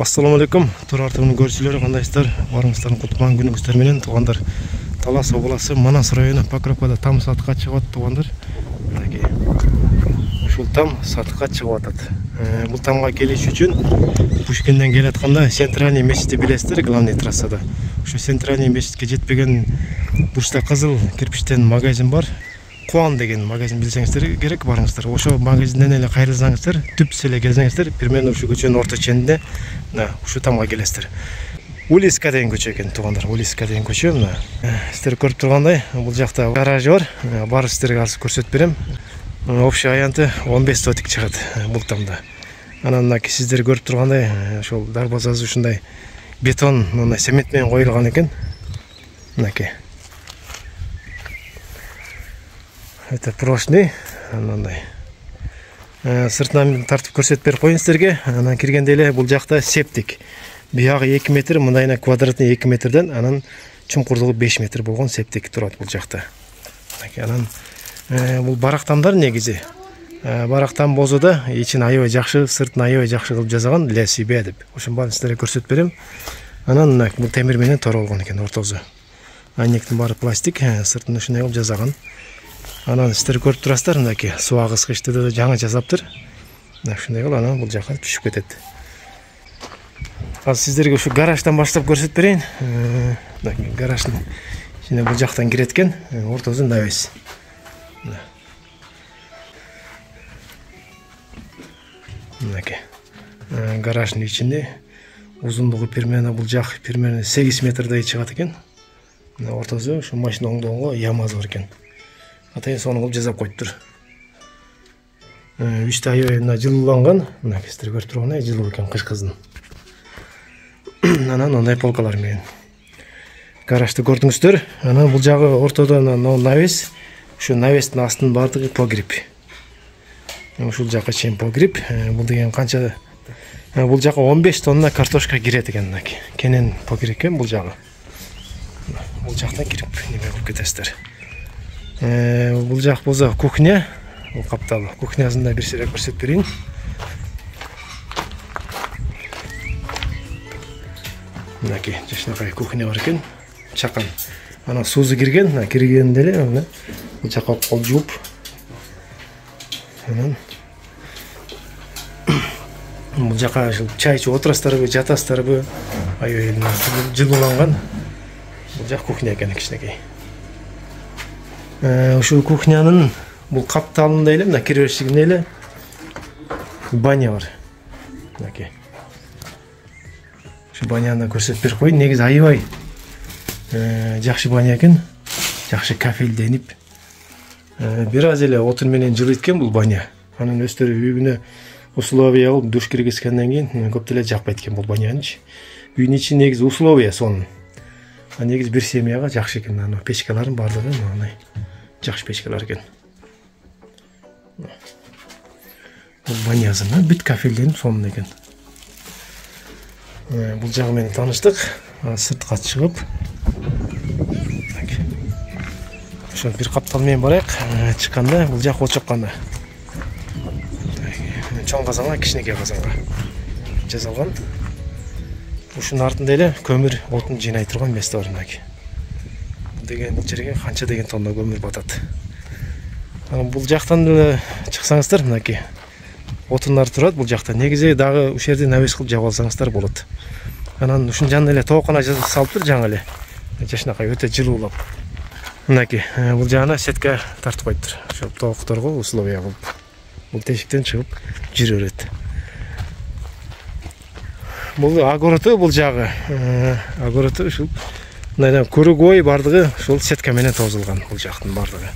Assalamu алейкум. Турар ТВнын көрүүчүлөрү кандайсыздар? Барыңыздардын кутман күнүңүздөр менен туугандар. Талас областы Манас району Покровкада там сатыкка чыгып атат туугандар. Мынакей. Ушул там сатыкка чыгып атат. Бул тамга келиш үчүн Пушкинден келатканда Центральный мечитти билесиздер, главный трассада. Ошо Центральный мечитке жетпеген бурчта кызыл кирпичтен магазин бар. Куан деген магазин билсеңиздер керек, барыңыздар. Ошо магазинден эле кайрылсаңыздар, түпсүз эле келсеңиздер, примерно ушу көчөнүн орто ченинде, ушу тамга келесиздер. Улиска деген көчө экен туугандар, Улиска деген көчө. Сиздер көрүп тургандай, бул жакта гаражы бар. Барып сиздерге азыр көрсөтүп берем. Общий аянты 15 сотик чыгат бул тамда. Анан мынакей сиздер көрүп тургандай, ошол дарбазасы ушундай бетон, мындай цемент менен коюлган экен. Мынакей. Это прошный, мындай. Сыртынан тартып көрсөтүп берип коеюн сиздерге. Анан киргенде эле бул жакта септик. Биягы 2 метр, мындайына квадратный 2 метрден, анан чуңкурлугу 5 метр болгон септик турат бул жакта. Анан бул барактамдар негизи. Барактам болсо да ичин аябай жакшы, сыртын аябай жакшы кылып жасаган, для себя деп. Ошон баарын сиздерге көрсөтүп берем. Анан бул темир менен торолгон экен ортосу. Анектин баары пластик, сыртын ушундай кылып жасаган. Анан сиздер көрүп турасыздар, мынакей суу агызгычты да жаңы жасаптыр. Ушундай кылып анан бул жака түшүп кетет. Азыр сиздерге ушу гараждан баштап көрсөтүп берейин. Гараждын ичине бул жактан кирет экен, ортосу навес. Мынакей. Гараждын ичинде узундугу примерно бул жак примерно 8 метрдей чыгат экен. Ортосу ушу машина оңдогонго ямаз бар экен. Атайын соны кылып жасап коюптур. Ичте аябай жылууланган, мынакей сиздер көрүп тургандай жылуу экен кыш-кызын. Анан ондай полкалар менен. Гаражды көрдүңүздөр. Анан бул жагы ортодо навес. Ушу навестин астынын баардыгы погреб. Ушул жака чейин погреб. Бул деген канча? Бул жака 15 тонна картошка кирет экен мынакей. Кенен погреб экен бул жагы. Бул жактан кирип неме кылып кетесиздер. Бул жак болсо кухня, бул каптал. Кухнясын да бир сыйра көрсөтүп берейин. Мынакей жашнакай кухня бар экен. Чакан. Анан суузу кирген, киргенде эле бул жака кол жууп. Анан бул жака чай ичип отурасыздарбы, жатасыздарбы? Аябай жылууланган. Бул жак кухня экен кичинекей. Ушул кухнянын бул капталында эле, мына киреберишигинде эле баня бар. Мынакей. Ушу баняны көрсөтүп берип коеюн. Негизи аябай жакшы баня экен. Жакшы кафелденип. Бир аз эле отун менен жылыйт экен бул баня. Анын өздөрү үйүнө условия кылып душ киргизгенден кийин көп деле жакпайт экен бул банянычы. Үйүнүн ичи негизи условия сонун. Негизи бир семьяга жакшы экен. Аны печкаларын баардыгы мындай жакшы печкалар экен. Бул банясына бүт кафелденип сонун экен. Бул жагы менен тааныштык. Сыртка чыгып, ошо бир каптал менен барайык. Чыкканда бул жак очоккана. Чоң казанга, кичинекей казанга жасалган. Ушунун артында эле көмүр отун жыйнай турган место бар мынакей. Деген жерге канча деген тонна көмүр батат. Бул жактан эле чыксаңыздар мынакей отундар турат бул жакта. Негизи дагы ушул жерде навес кылып жаап алсаңыздар болот. Анан ушунун жанына эле тоокана жасап салыптыр жаңы эле. Жашнакай өтө жылуулап. Мынакей бул жагына сетка тартып коюптур. Ошо тоокторго условия кылып. Бул тешиктен чыгып жүрө берет. Бул огороту бул жагы. Огороту ушул мындай кругой бардыгы ушул сетка менен тозулган бул жактын бардыгы.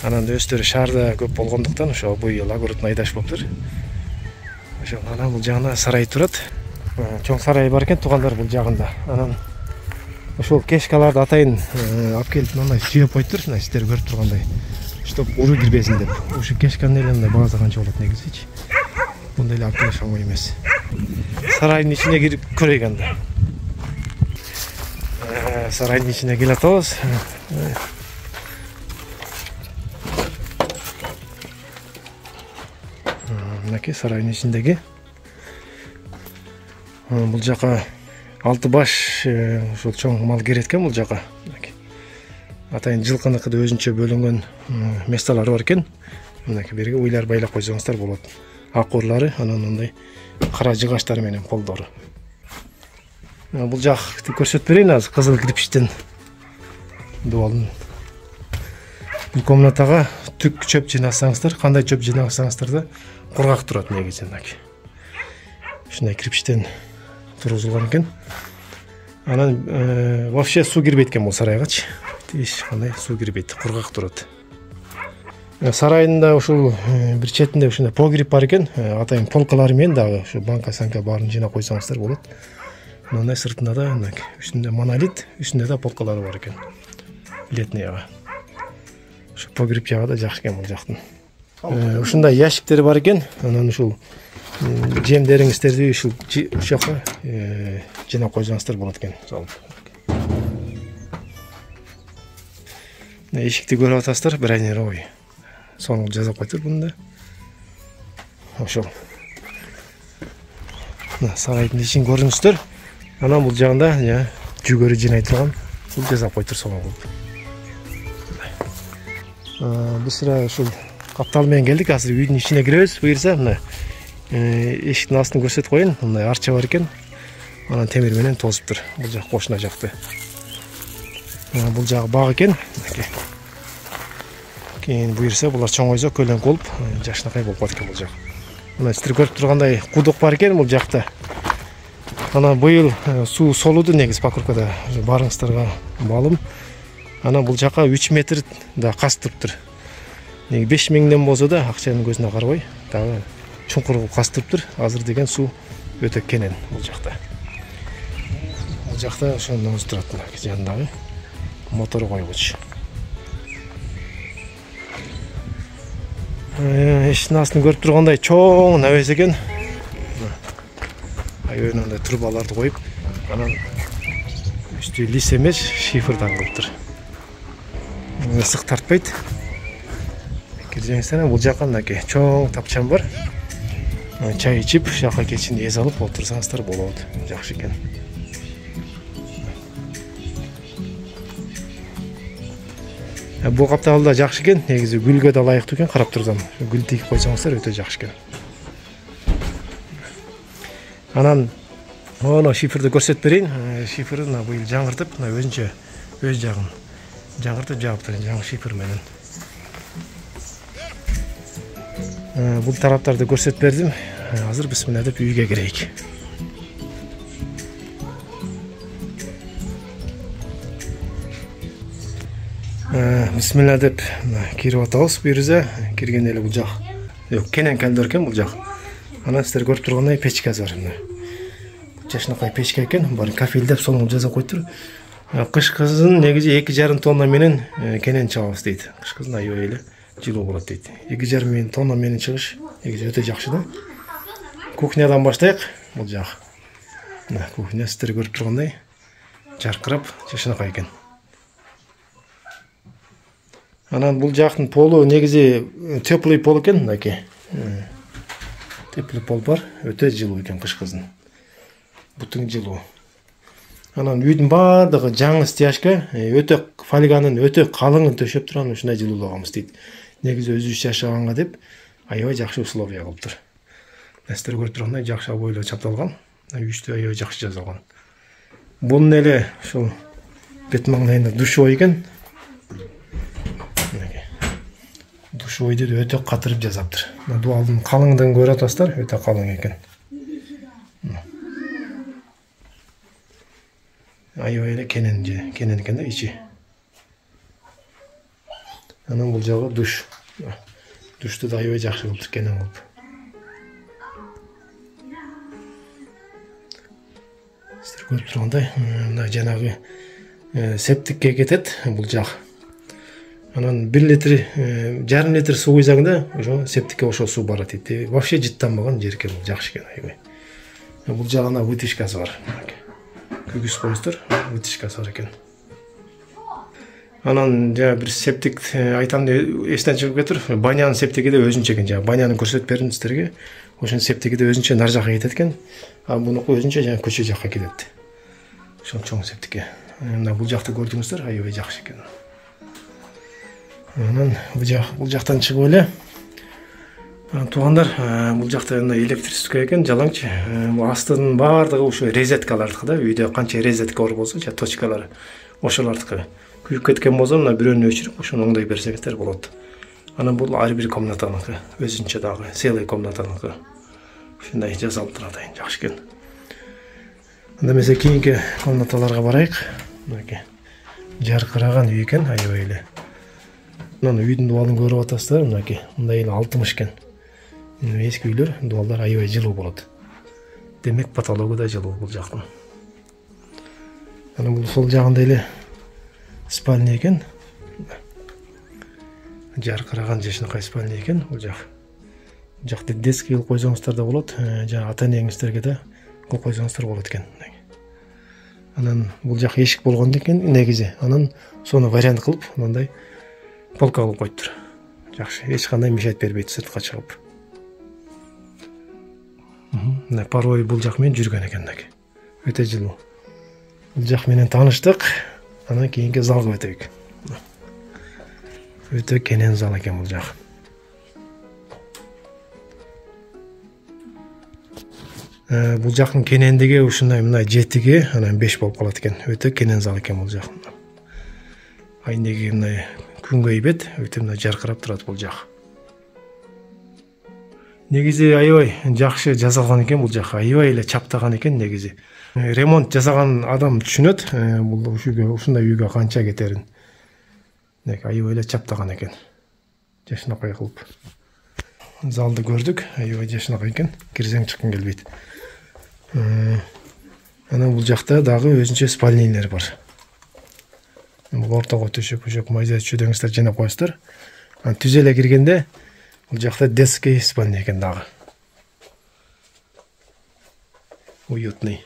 Анан өздөрү шаарда көп болгондуктан ошо быйыл огородун айдаш болуптур. Ошо анан бул жагына сарай турат. Чоң сарай бар экен туугандар бул жагында. Анан ошол кешкаларды атайын алып келип мындай сүйөп коюптур, сиздер көрүп тургандай. Чтоб уру кирбесин деп. Ошо кешканын эле мындай база канча болот негизичи. Мындай эле алып келиш оңой эмес. Сарайдын ичине кирип көрөйүк анда. Сарайдын ичине келе атабыз. Мынакей сарайдын ичиндеги Бул жака 6 баш ушул чоң мал кирет экен бул жака. Атайын жылкыныкы да өзүнчө бөлүнгөн месталары бар экен. Мынакей берге уйлар байлап койсоңуздар болот. Акурлары, анан мындай кара жыгачтары менен колдору. Бул жакты көрсөтүп берейин азыр кызыл кирпичтен дуалын. Бул комнатага түк чөп жинасаңыздар, кандай чөп жинасаңыздар да кургак турат негизи мынакей. Ушундай кирпичтен тургузулган экен. Анан вообще суу кирбейт экен бул сарайгачы. Эч кандай суу кирбейт, кургак турат. Сарайында ушул бир четинде ушундай погреб бар экен. Атайын полкалары менен дагы ушу банка-санка баарын жинап койсоңуздар болот. Мындай сыртында да мынакей үстүндө монолит, үстүндө да полкалары бар экен. Летнияга. Ушу погреб жагы да жакшы экен бул жактын. Ушундай ящиктери бар экен. Анан ушул жемдериңиздерди ушул жака жинап койсоңуздар болот экен. Эшикти көрүп атасыздар, бирайнер ой. Сону жазап койтур бунда. Ошол. Сарайдын ичин көрүңүздөр. Анан бул жагында жүгөрү жинай турган бул жазап койтур сону кылып. Биз ушул каптал менен келдик. Азыр үйдүн ичине киребиз. Буйрса мына эшиктин астын көрсөтүп коеюн. Мындай арча бар экен. Анан темир менен тосуптур. Бул жак кошуна жакты. Бул жагы баг экен. Кийин буйрса булар чоңойсо көлөң болуп, жакшынакай болуп калат экен бул жак. Мына сиздер көрүп тургандай кудук бар экен бул жакта. Анан быйыл суу солуду негиз покупкада. Барыңыздарга маалым. Анан бул жака 3 метр да кастырыптыр. 5 миңден болсо да акчанын көзүнө карабай, дагы чуңкур кастырыптыр. Азыр деген суу өтө кенен бул жакта. Бул жакта ошондон турат жанындагы мотор койгуч. Эшиктин астын көрүп тургандай чоң навес экен. Аябай андай трубаларды коюп, анан үстү лис эмес, шифрдан кылыптыр. Ысык тартпайт. Кирсеңиздер, бул жака мынакей чоң тапчан бар. Чай ичип, жака кечинде эс алып отурсаңыздар болот. Жакшы экен. Бул каптал да жакшы экен, негизи гүлгө да ылайыктуу экен, карап турсам. Гүл тигип койсоңуздар өтө жакшы экен. Анан оно шифрди көрсөтүп берейин. Шифрди быйыл жаңыртып, өзүнчө өз жагын жаңыртып жаптыр, жаңы шифр менен. Бул тараптарды көрсөтүп бердим. Азыр бисмилла деп үйгө кирейик. Бисмилла деп кирип атабыз. Буйрса кирген эле бул жак. Жок, кенен келдир экен бул жак. Анан сиздер көрүп тургандай печкасы бар. Жакшынакай печка экен, бар кафелдеп сону жазып койтур. Кышкызын негизи 2,5 тонна менен кенен чыгабыз дейт. Кышкызын аябай эле жылуу болот дейт. 2,5 тонна менен чыгыш негизи өтө жакшы да. Кухнядан баштайык. Бул жак. Кухня сиздер көрүп тургандай жаркырап жакшынакай экен. Анан бул жактын полу негизи теплый пол экен, мынакей. Теплый пол бар, өтө жылуу экен кышкызын. Бутун жылуу. Анан үйдүн баардыгы жаңы стяжка, өтө фольганын өтө калыңын төшөп турган ушундай жылуулаганбыз дейт. Негизи өзүбүз жашаганга деп аябай жакшы условия кылыптыр. Сиздер көрүп тургандай жакшы обойлор чапталган, үстү аябай жакшы жасалган. Бунун эле ушул бет маңдайында душевой экен. Душевойду өтө катырып жасаптыр. Дуалдын калыңдыгын көрүп атасыздар, өтө калың экен. Аябай эле кенен экен да ичи. Анан бул жагы душ. Душту да аябай жакшы кылыптыр, кенен кылып. Сиздер көрүп тургандай, мына жанагы септикке кетет бул жак. Анан 1 литр, жарым литр суу куйсаңда, ошо септикке ошол суу барат дейт. Вообще жыттанбаган жер экен, жакшы экен аябай. Бул жагына вытяжкасы бар. Күгүс коюңуздар, вытяжкасы бар экен. Анан бир септик айтам деп эстен чыгып кетир. Банянын септиги да өзүнчө экен. Баняны көрсөтүп бердим сиздерге. Ошонун септиги да өзүнчө нар жакка кетет экен. А мунуку өзүнчө жана көчө жакка кетет. Ошол чоң септики. Мына бул жакты көрдүңүздөр, аябай жакшы экен. Анан бул жактан чыгып эле туугандар, бул жакта электричество экен, жалаңчы. Астынын баардыгы ушу розеткалардыкы да, үйдө канча розетка бар болсо, жана точкалары ошолардыкы. Күйүп кеткен болсо, мына бирөөнү өчүрүп, ошону оңдой берсеңиздер болот. Анан бул ар бир комнатаныкы, өзүнчө дагы целый комнатаныкы. Ушундай жасалып турат, жакшы экен. Анда эмесе кийинки комнаталарга барайык. Мынакей. Жаркыраган үй экен, аябай эле. Мына үйдүн дубалын көрүп атасыздар, мынакей. Мындай эле алтымыш экен. Эски үйлөр, дубалдар аябай жылуу болот. Демек потологу да жылуу бул жактын. Анан бул сол жагында эле спальня экен. Жаркыраган жашынакай спальня экен бул жак. Жакты дески кылып койсоңуздар да болот, жана ата-энеңиздерге да кылып койсоңуздар болот экен. Анан бул жак эшик болгон экен негизи. Анан сону вариант кылып, мындай полка кылып коюптур. Жакшы, эч кандай мешать бербейт сыртка чыгып. Мына парой бул жак менен жүргөн экен. Өтө жылуу. Бул жак менен тааныштык. Анан кийинки залга өтөйүк. Өтө кенен зал экен бул жак. Бул жактын кенендиги ушундай мына 7-ге, анан 5 болуп калат экен. Өтө кенен зал экен бул жак. Айнеги мына күнгө ийбет, өтө мына жаркырап турат бул жак. Негизи аябай жакшы жасалган экен бул жак. Аябай эле чаптаган экен негизи. Ремонт жасаган адам түшүнөт, бул ушундай үйгө канча кетерин. Аябай эле чаптаган экен. Жашынакай кылып. Залды көрдүк, аябай жашынакай экен. Кирсең чыккың келбейт. Анан бул жакта дагы өзүнчө спальнялар бар. Бул ортого төшөк майза чөдөңүздөр жана коесуздар. Анан түз эле киргенде бул жакта детский спальня экен дагы. Уютный.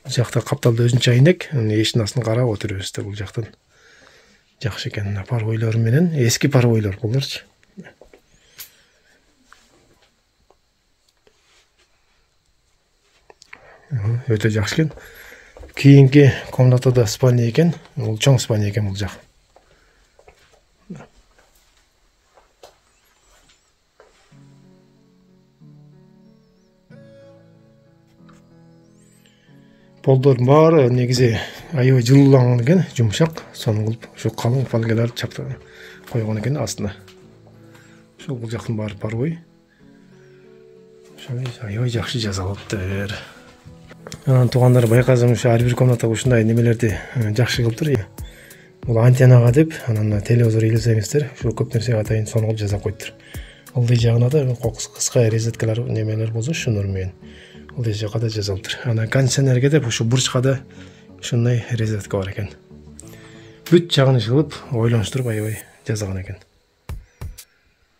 Бул жакта капталда өзүнчө айнек, эшиктин астын карап отурабыздар бул жактан. Жакшы экен, паройлор менен, эски паройлор буларчы. Өтө жакшы экен. Кийинки комнатада спальня экен, бул чоң спальня экен бул жак. Полдор баары негизи аябай жылууланган экен, жумшак, сону кылып, ушу калың фольгалар чаптап койгон экен астына. Ошол бул жактын баары парой. Ошо аябай жакшы жасалыптыр. Анан туугандар байкасам ушу ар бир комната ушундай немелерди жакшы кылыптыр. Бул антеннага деп, анан телевизор илесеңиздер, ушу көп нерсе атайын сону кылып жасап коюптур. Ылдый жагына да кыска розеткалар немелер болсо ушунун менен ылдый жакка да жасалыптыр. Анан кондиционерге деп ушу бурчка да ушундай розетка бар экен. Бүт жагын кылып, ойлонуштуруп аябай жасаган экен.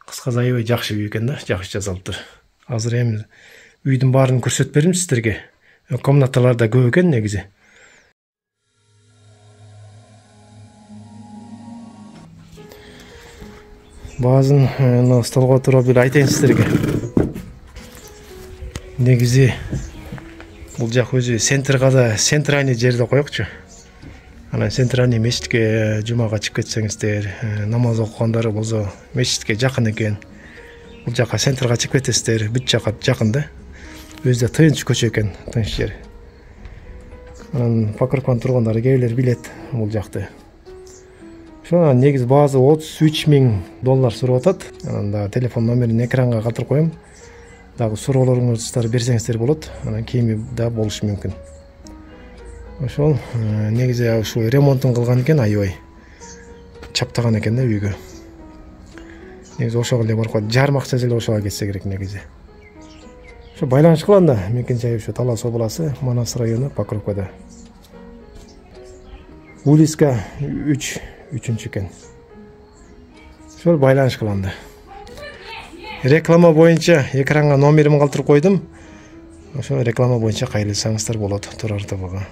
Кыскасы аябай жакшы үй экен да, жакшы жасалыптыр. Азыр эми үйдүн баарын көрсөтүп берем сиздерге. Комнаталар да көп экен негизи. Баазын столго туруп бир айтайын сиздерге. Негизи бул жак өзү центрга да, центральный жерде коёкчу. Анан центральный мечитке жумага чыгып кетсеңиздер, намаз окугандар болсо мечитке жакын экен. Бул жака центрга чыгып кетесиздер, бүт жака жакын да. Өзү тынч көчө экен, тынч жер. Анан Покровкан тургундар кээ билет бул жакты. Ошо негизи баасы $33,000 сурап атат. Анан да телефон номерин экранга калтырып коем. Дагы суроолоруңузду берсеңиздер болот. Анан кийин да болушу мүмкүн. Ошол негизи ушу ремонтун кылган экен, аябай чаптаган экен да үйгө. Негизи ошого эле барып калат. Жарым акчасы эле ошого кетсе керек негизи. Ошо байланыш кылганда мекен-жай ушу Талас областы, Манас району, Покровкада. Улиска 3-3 экен. Ошол байланыш кылганда. Реклама боюнча экранга номерим калтырып койдум. Ошо реклама боюнча кайрылсаңыздар болот Турар ТВга.